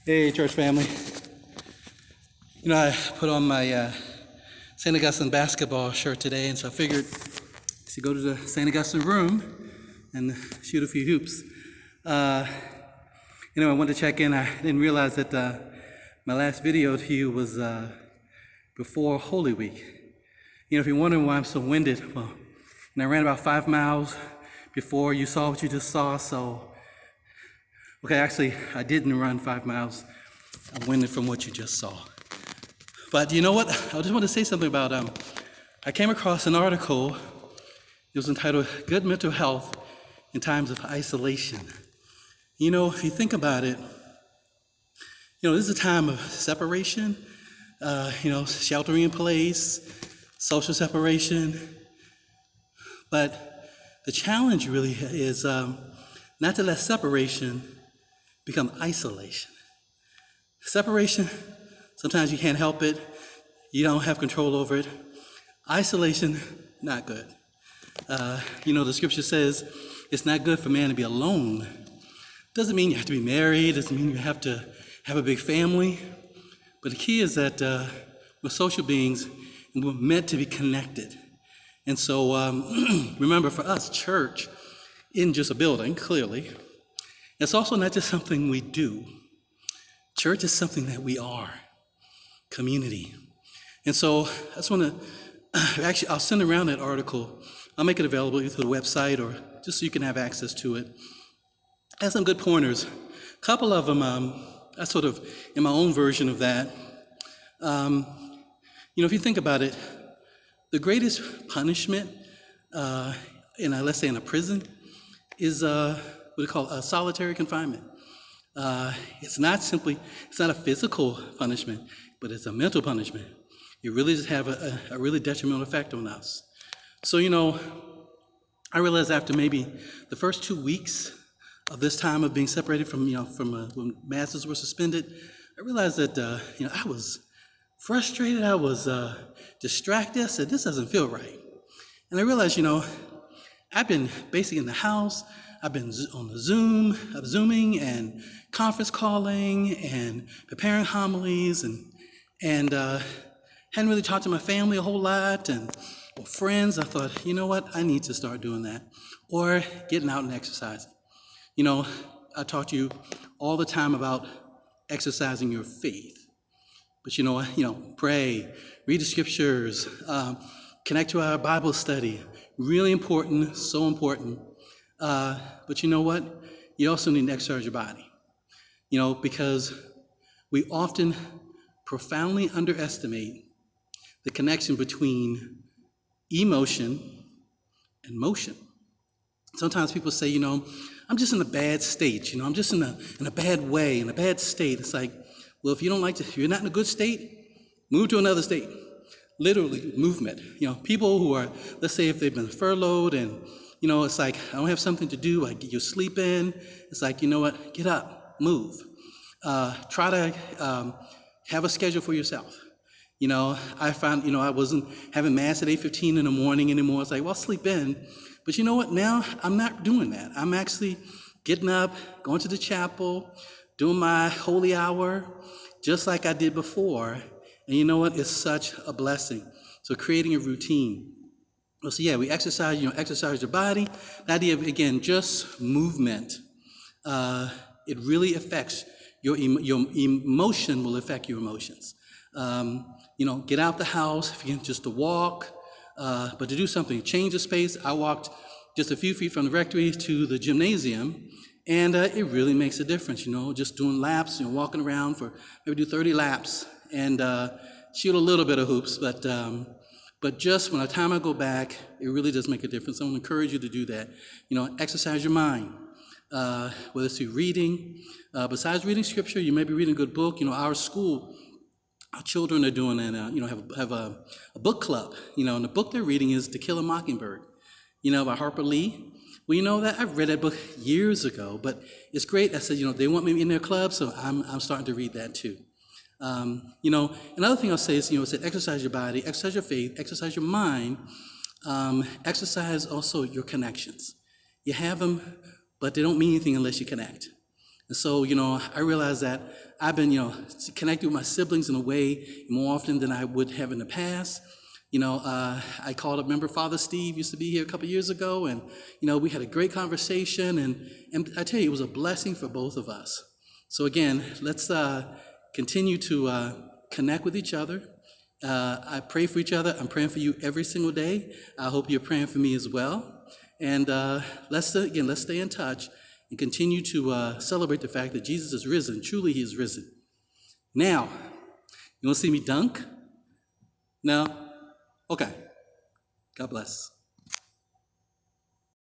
Hey, church family. I put on my St. Augustine basketball shirt today, and so I figured to go to the St. Augustine room and shoot a few hoops. I wanted to check in. I didn't realize that my last video to you was before Holy Week. If you're wondering why I'm so winded, well, I ran about 5 miles before you saw what you just saw, so okay, actually, I didn't run 5 miles. I'm winded from what you just saw. But you know what? I just want to say something about, I came across an article. It was entitled, Good Mental Health in Times of Isolation. If you think about it, this is a time of separation, sheltering in place, social separation. But the challenge really is not to let separation become isolation. Separation, sometimes you can't help it. You don't have control over it. Isolation, not good. The scripture says it's not good for man to be alone. Doesn't mean you have to be married. Doesn't mean you have to have a big family. But the key is that we're social beings and we're meant to be connected. And so remember, for us, church isn't just a building, clearly. It's also not just something we do. Church is something that we are, community. And so I just want to, I'll send around that article. I'll make it available either through the website or just so you can have access to it. I have some good pointers. A couple of them, I sort of, in my own version of that. If you think about it, the greatest punishment, let's say in a prison, is what we call solitary confinement. It's not a physical punishment, but it's a mental punishment. It really does have a really detrimental effect on us. So, I realized after maybe the first 2 weeks of this time of being separated from when masses were suspended, I realized that, I was frustrated, I was distracted. I said, this doesn't feel right. And I realized, I've been basically in the house. I've been on the Zoom, Zooming and conference calling and preparing homilies and hadn't really talked to my family a whole lot or friends. I thought, you know what, I need to start doing that. Or getting out and exercising. I talk to you all the time about exercising your faith. But pray, read the scriptures, connect to our Bible study. Really important, so important. But you know what? You also need to exercise your body. Because we often profoundly underestimate the connection between emotion and motion. Sometimes people say, I'm just in a bad state. I'm just in a bad way, in a bad state. It's like, well, if you're not in a good state, move to another state. Literally, movement. People who are, let's say if they've been furloughed and it's like, I don't have something to do, I get you sleep in. It's like, you know what, get up, move. Try to have a schedule for yourself. I found, I wasn't having mass at 8:15 in the morning anymore. It's like, well, sleep in. But you know what, now I'm not doing that. I'm actually getting up, going to the chapel, doing my holy hour, just like I did before. And you know what, it's such a blessing. So creating a routine. So yeah, we exercise, exercise your body. The idea of, again, just movement. It really affects your emotion will affect your emotions. Get out the house, if you can, just to walk, but to do something, change the space. I walked just a few feet from the rectory to the gymnasium, and it really makes a difference, just doing laps, walking around for maybe do 30 laps and shoot a little bit of hoops, but just when the time I go back, it really does make a difference. I want to encourage you to do that. Exercise your mind, whether it's through reading. Besides reading scripture, you may be reading a good book. Our school, our children are doing have a book club. And the book they're reading is To Kill a Mockingbird, by Harper Lee. Well, that I've read that book years ago, but it's great. I said, they want me in their club, so I'm starting to read that too. Another thing I'll say is, it's that exercise your body, exercise your faith, exercise your mind, exercise also your connections. You have them, but they don't mean anything unless you connect. And so, I realized that I've been, connected with my siblings in a way more often than I would have in the past. I called up, remember Father Steve used to be here a couple years ago, and, we had a great conversation, and I tell you, it was a blessing for both of us. So again, let's continue to connect with each other. I pray for each other. I'm praying for you every single day. I hope you're praying for me as well. And let's stay in touch and continue to celebrate the fact that Jesus is risen. Truly, he is risen. Now, you want to see me dunk? No? Okay. God bless.